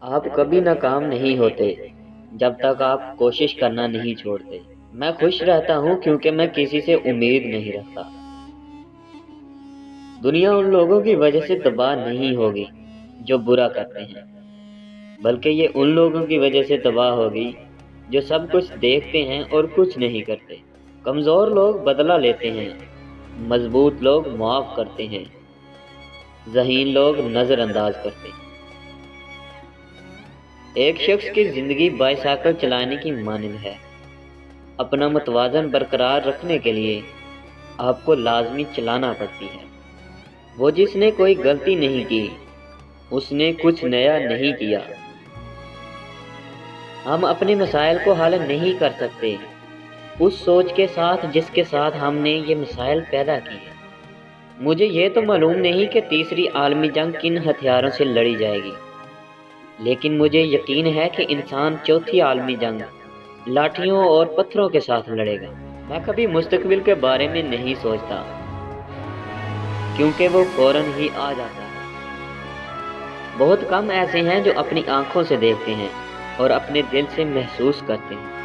آپ کبھی ناکام نہیں ہوتے جب تک آپ کوشش کرنا نہیں چھوڑتے۔ میں خوش رہتا ہوں کیونکہ میں کسی سے امید نہیں رکھتا۔ دنیا ان لوگوں کی وجہ سے تباہ نہیں ہوگی جو برا کرتے ہیں، بلکہ یہ ان لوگوں کی وجہ سے تباہ ہوگی جو سب کچھ دیکھتے ہیں اور کچھ نہیں کرتے۔ کمزور لوگ بدلہ لیتے ہیں، مضبوط لوگ معاف کرتے ہیں، ذہین لوگ نظر انداز کرتے ہیں۔ ایک شخص کی زندگی بائیسیکل چلانے کی مانند ہے۔ اپنا متوازن برقرار رکھنے کے لیے آپ کو لازمی چلانا پڑتی ہے۔ وہ جس نے کوئی غلطی نہیں کی، اس نے کچھ نیا نہیں کیا۔ ہم اپنے مسائل کو حل نہیں کر سکتے اس سوچ کے ساتھ جس کے ساتھ ہم نے یہ مسائل پیدا کیے۔ مجھے یہ تو معلوم نہیں کہ تیسری عالمی جنگ کن ہتھیاروں سے لڑی جائے گی، لیکن مجھے یقین ہے کہ انسان چوتھی عالمی جنگ لاٹھیوں اور پتھروں کے ساتھ لڑے گا۔ میں کبھی مستقبل کے بارے میں نہیں سوچتا کیونکہ وہ فوراً ہی آ جاتا ہے۔ بہت کم ایسے ہیں جو اپنی آنکھوں سے دیکھتے ہیں اور اپنے دل سے محسوس کرتے ہیں۔